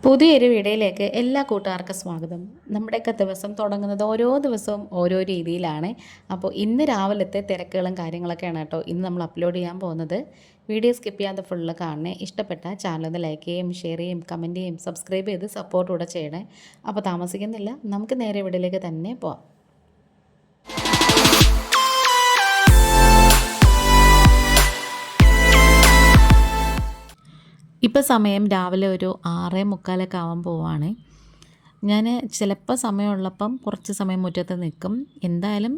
പുതിയൊരു വീഡിയോയിലേക്ക് എല്ലാ കൂട്ടുകാർക്കും സ്വാഗതം. നമ്മുടെയൊക്കെ ദിവസം തുടങ്ങുന്നത് ഓരോ ദിവസവും ഓരോ രീതിയിലാണ്. അപ്പോൾ ഇന്ന് രാവിലത്തെ തിരക്കുകളും കാര്യങ്ങളൊക്കെയാണ് കേട്ടോ ഇന്ന് നമ്മൾ അപ്ലോഡ് ചെയ്യാൻ പോകുന്നത്. വീഡിയോ സ്കിപ്പ് ചെയ്യാതെ ഫുള്ള് കാണണേ. ഇഷ്ടപ്പെട്ട ചാനൽ ഒന്ന് ലൈക്ക് ചെയ്യും, ഷെയർ ചെയ്യും, കമൻറ്റ് ചെയ്യും, സബ്സ്ക്രൈബ് ചെയ്ത് സപ്പോർട്ട് കൂടെ ചെയ്യണേ. അപ്പോൾ താമസിക്കുന്നില്ല, നമുക്ക് നേരെ വീഡിയോയിലേക്ക് തന്നെ പോവാം. ഇപ്പോൾ സമയം രാവിലെ ഒരു 6:45 ആവാൻ പോവാണ്. ഞാൻ ചിലപ്പോൾ സമയമുള്ളപ്പം കുറച്ച് സമയം മുറ്റത്ത് നിൽക്കും. എന്തായാലും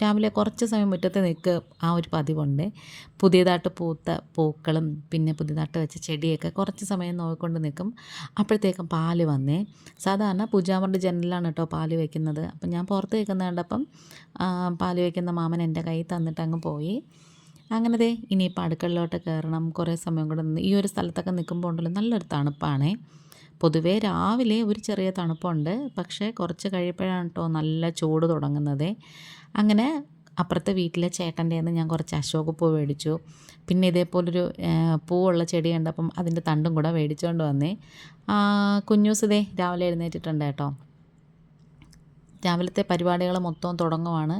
രാവിലെ കുറച്ച് സമയം മുറ്റത്ത് നിൽക്കുക ആ ഒരു പതിവുണ്ട്. പുതിയതായിട്ട് പൂത്ത പൂക്കളും പിന്നെ പുതിയതായിട്ട് വെച്ച ചെടിയൊക്കെ കുറച്ച് സമയം നോക്കിക്കൊണ്ട് നിൽക്കും. അപ്പോഴത്തേക്കും പാല് വന്നേ. സാധാരണ പൂജാമുറിൻ്റെ ജനലിലാണ് കേട്ടോ പാല് വയ്ക്കുന്നത്. അപ്പം ഞാൻ പുറത്ത് വയ്ക്കുന്ന കണ്ടപ്പം പാല് വയ്ക്കുന്ന മാമൻ എൻ്റെ കയ്യിൽ തന്നിട്ട് അങ്ങ് പോയി. അങ്ങനെ ദേ ഇനിയിപ്പോൾ അടുക്കളയിലോട്ട് കയറണം. കുറേ സമയം കൂടെ നിന്ന് ഈ ഒരു സ്ഥലത്തൊക്കെ നിൽക്കുമ്പോൾ ഉണ്ടല്ലോ നല്ലൊരു തണുപ്പാണേ. പൊതുവേ രാവിലെ ഒരു ചെറിയ തണുപ്പുണ്ട്, പക്ഷേ കുറച്ച് കഴിയുമ്പോഴാണ് കേട്ടോ നല്ല ചൂട് തുടങ്ങുന്നത്. അങ്ങനെ അപ്പുറത്തെ വീട്ടിലെ ചേട്ടൻ്റെ നിന്ന് ഞാൻ കുറച്ച് അശോകപ്പൂ മേടിച്ചു. പിന്നെ ഇതേപോലൊരു പൂവുള്ള ചെടി കണ്ടപ്പം അതിൻ്റെ തണ്ടും കൂടെ മേടിച്ചുകൊണ്ട് വന്നേ. കുഞ്ഞൂസ് ദേ രാവിലെ എഴുന്നേറ്റിട്ടുണ്ട് കേട്ടോ. രാവിലത്തെ പരിപാടികൾ മൊത്തം തുടങ്ങുവാണ്.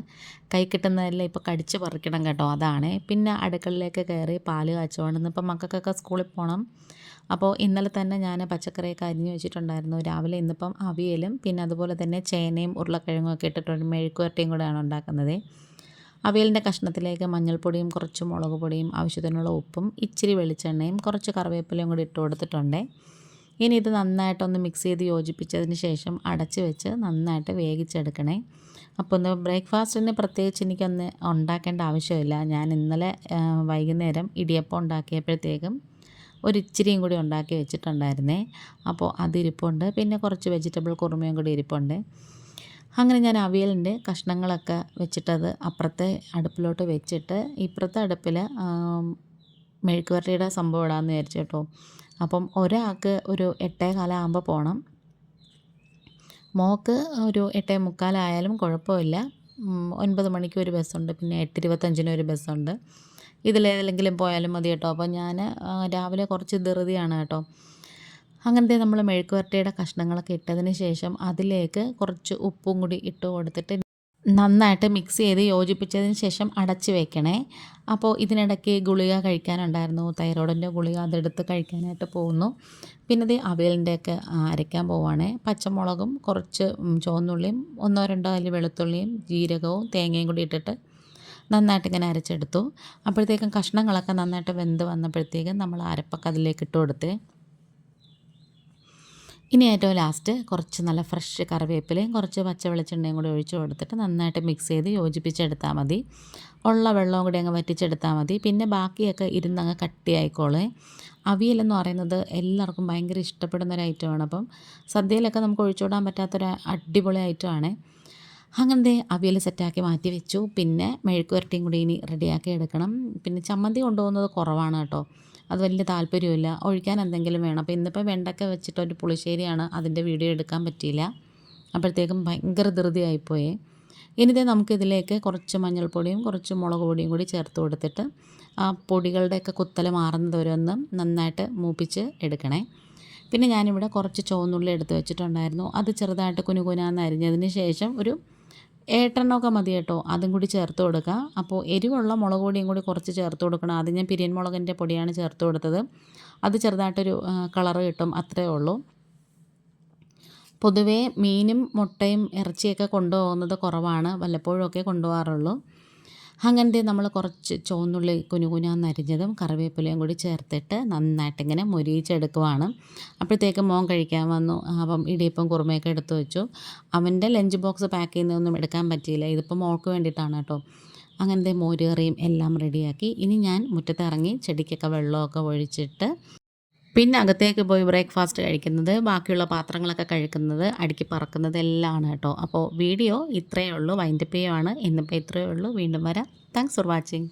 കൈ കിട്ടുന്നതെല്ലാം ഇപ്പോൾ കടിച്ച് പറിക്കണം കേട്ടോ, അതാണ്. പിന്നെ അടുക്കളയിലേക്ക് കയറി പാല് കാച്ചുവാണ്. ഇന്നിപ്പം മക്കൾക്കൊക്കെ സ്കൂളിൽ പോകണം. അപ്പോൾ ഇന്നലെ തന്നെ ഞാൻ പച്ചക്കറിയൊക്കെ അരിഞ്ഞ് വെച്ചിട്ടുണ്ടായിരുന്നു. രാവിലെ ഇന്നിപ്പം അവിയലും പിന്നെ അതുപോലെ തന്നെ ചേനയും ഉരുളക്കിഴങ്ങും ഒക്കെ ഇട്ടിട്ടുണ്ട് മെഴുക്കുവരട്ടിയും കൂടെയാണ് ഉണ്ടാക്കുന്നത്. അവിയലിൻ്റെ കഷ്ണത്തിലേക്ക് മഞ്ഞൾപ്പൊടിയും കുറച്ച് മുളക് പൊടിയും ആവശ്യത്തിനുള്ള ഉപ്പും ഇച്ചിരി വെളിച്ചെണ്ണയും കുറച്ച് കറിവേപ്പിലയും കൂടി ഇട്ട് കൊടുത്തിട്ടുണ്ട്. ഇനി ഇത് നന്നായിട്ടൊന്ന് മിക്സ് ചെയ്ത് യോജിപ്പിച്ചതിന് ശേഷം അടച്ച് വെച്ച് നന്നായിട്ട് വേവിച്ചെടുക്കണേ. അപ്പോൾ ഒന്ന് ബ്രേക്ക്ഫാസ്റ്റിന് പ്രത്യേകിച്ച് എനിക്കൊന്ന് ഉണ്ടാക്കേണ്ട ആവശ്യമില്ല. ഞാൻ ഇന്നലെ വൈകുന്നേരം ഇടിയപ്പം ഉണ്ടാക്കിയപ്പോഴത്തേക്കും ഒരിച്ചിരിയും കൂടി ഉണ്ടാക്കി വെച്ചിട്ടുണ്ടായിരുന്നേ. അപ്പോൾ അതിരിപ്പുണ്ട്. പിന്നെ കുറച്ച് വെജിറ്റബിൾ കുറുമയും കൂടി ഇരിപ്പുണ്ട്. അങ്ങനെ ഞാൻ അവിയലിൻ്റെ കഷ്ണങ്ങളൊക്കെ വെച്ചിട്ടത് അപ്പുറത്തെ അടുപ്പിലോട്ട് വെച്ചിട്ട് ഇപ്പുറത്തെ അടുപ്പിൽ മെഴുക്കുവരട്ടിയുടെ സംഭവം ഇടാമെന്ന് വിചാരിച്ചു കേട്ടോ. അപ്പം ഒരാൾക്ക് ഒരു 8:15 ആകുമ്പോൾ പോകണം. മോൾക്ക് ഒരു 8:45 കുഴപ്പമില്ല. 9 മണിക്ക് ഒരു ബസ്സുണ്ട്, പിന്നെ 8:25 ഒരു ബസ്സുണ്ട്. ഇതിലേതെങ്കിലും പോയാലും മതി കേട്ടോ. അപ്പോൾ ഞാൻ രാവിലെ കുറച്ച് ധൃതിയാണ് കേട്ടോ. അങ്ങനത്തെ നമ്മൾ മെഴുക്കുവരട്ടിയുടെ കഷ്ണങ്ങളൊക്കെ ഇട്ടതിന് ശേഷം അതിലേക്ക് കുറച്ച് ഉപ്പും കൂടി ഇട്ട് കൊടുത്തിട്ട് നന്നായിട്ട് മിക്സ് ചെയ്ത് യോജിപ്പിച്ചതിന് ശേഷം അടച്ച് വെക്കണേ. അപ്പോൾ ഇതിനിടയ്ക്ക് ഗുളിക കഴിക്കാനുണ്ടായിരുന്നു, തൈറോയിഡിൻ്റെ ഗുളിക, അതെടുത്ത് കഴിക്കാനായിട്ട് പോകുന്നു. പിന്നെ ഇത് അവിയലിൻ്റെയൊക്കെ അരയ്ക്കാൻ പോവുകയാണേ. പച്ചമുളകും കുറച്ച് ചുവന്നുള്ളിയും 1-2 അല്ലി വെളുത്തുള്ളിയും ജീരകവും തേങ്ങയും കൂടി ഇട്ടിട്ട് നന്നായിട്ട് ഇങ്ങനെ അരച്ചെടുത്തു. അപ്പോഴത്തേക്കും കഷ്ണങ്ങളൊക്കെ നന്നായിട്ട് വെന്ത് വന്നപ്പോഴത്തേക്കും നമ്മൾ അരപ്പൊക്കെ അതിലേക്ക് ഇട്ട് കൊടുത്ത് ഇനി ഏറ്റവും ലാസ്റ്റ് കുറച്ച് നല്ല ഫ്രഷ് കറിവേപ്പിലയും കുറച്ച് പച്ച വെളിച്ചെണ്ണയും കൂടി ഒഴിച്ച് കൊടുത്തിട്ട് നന്നായിട്ട് മിക്സ് ചെയ്ത് യോജിപ്പിച്ചെടുത്താൽ മതി. ഉള്ള വെള്ളവും കൂടി അങ്ങ് വറ്റിച്ചെടുത്താൽ മതി. പിന്നെ ബാക്കിയൊക്കെ ഇരുന്നങ്ങ് കട്ടിയായിക്കോളേ. അവിയലെന്ന് പറയുന്നത് എല്ലാവർക്കും ഭയങ്കര ഇഷ്ടപ്പെടുന്നൊരു ഐറ്റമാണ്. അപ്പം സദ്യയിലൊക്കെ നമുക്ക് ഒഴിച്ചുവിടാൻ പറ്റാത്തൊരു അടിപൊളി ഐറ്റമാണ്. അങ്ങനത്തെ അവിയൽ സെറ്റാക്കി മാറ്റി വെച്ചു. പിന്നെ മെഴുക്കുവരട്ടിയും കൂടി ഇനി റെഡിയാക്കി എടുക്കണം. പിന്നെ ചമ്മന്തി കൊണ്ടുപോകുന്നത് കുറവാണ് കേട്ടോ, അത് വലിയ താല്പര്യമില്ല. ഒഴിക്കാൻ എന്തെങ്കിലും വേണം. അപ്പോൾ ഇന്നിപ്പോൾ വെണ്ടയ്ക്ക വെച്ചിട്ടൊരു പുളിശ്ശേരിയാണ്, അതിൻ്റെ വീഡിയോ എടുക്കാൻ പറ്റിയില്ല. അപ്പോഴത്തേക്കും ഭയങ്കര ധൃതിയായിപ്പോയേ. ഇനിതേ നമുക്കിതിലേക്ക് കുറച്ച് മഞ്ഞൾപ്പൊടിയും കുറച്ച് മുളക് പൊടിയും കൂടി ചേർത്ത് കൊടുത്തിട്ട് ആ പൊടികളുടെയൊക്കെ കുത്തൽ മാറുന്നത് വരെ ഒന്ന് നന്നായിട്ട് മൂപ്പിച്ച് എടുക്കണേ. പിന്നെ ഞാനിവിടെ കുറച്ച് ചുവന്നുള്ളി എടുത്ത് വെച്ചിട്ടുണ്ടായിരുന്നു. അത് ചെറുതായിട്ട് കുനുകുനാന്ന് അരിഞ്ഞതിന് ശേഷം ഒരു 8 മതി കേട്ടോ, അതും കൂടി ചേർത്ത് കൊടുക്കുക. അപ്പോൾ എരിവുള്ള മുളക് പൊടിയും കൂടി കുറച്ച് ചേർത്ത് കൊടുക്കണം. ആദ്യം ഞാൻ പിരിയൻ മുളകിൻ്റെ പൊടിയാണ് ചേർത്ത് കൊടുത്തത്. അത് ചെറുതായിട്ടൊരു കളറ് കിട്ടും, അത്രയേ ഉള്ളൂ. പൊതുവേ മീനും മുട്ടയും ഇറച്ചിയൊക്കെ കൊണ്ടുപോകുന്നത് കുറവാണ്, വല്ലപ്പോഴുമൊക്കെ കൊണ്ടുപോകാറുള്ളൂ. അങ്ങനത്തെ നമ്മൾ കുറച്ച് ചുവന്നുള്ളി കുനുകുനാന്ന് അരിഞ്ഞതും കറിവേപ്പിലയും കൂടി ചേർത്തിട്ട് നന്നായിട്ടിങ്ങനെ മൊരിയിച്ചെടുക്കുവാണ്. അപ്പോഴത്തേക്കും മോൻ കഴിക്കാൻ വന്നു. അപ്പം ഇടിയപ്പം കുറുമയൊക്കെ എടുത്തു വെച്ചു. അവൻ്റെ ലഞ്ച് ബോക്സ് പാക്ക് ചെയ്യുന്നതൊന്നും എടുക്കാൻ പറ്റിയില്ല, ഇതിപ്പോൾ മോൾക്ക് വേണ്ടിയിട്ടാണ് കേട്ടോ. അങ്ങനത്തെ മോര് കറിയും എല്ലാം റെഡിയാക്കി. ഇനി ഞാൻ മുറ്റത്തിറങ്ങി ചെടിക്കൊക്കെ വെള്ളമൊക്കെ ഒഴിച്ചിട്ട് പിന്നെ അകത്തേക്ക് പോയി ബ്രേക്ക്ഫാസ്റ്റ് കഴിക്കുന്നത്, ബാക്കിയുള്ള പാത്രങ്ങളൊക്കെ കഴുകുന്നത്, അടുക്കി പറക്കുന്നത് എല്ലാം ആണ് കേട്ടോ. അപ്പോൾ വീഡിയോ ഇത്രയേ ഉള്ളൂ, വൈൻഡപ്പ് ചെയ്യുവാണ്. ഇന്നിപ്പോൾ ഇത്രയേ ഉള്ളൂ. വീണ്ടും വരാം. Thanks for watching.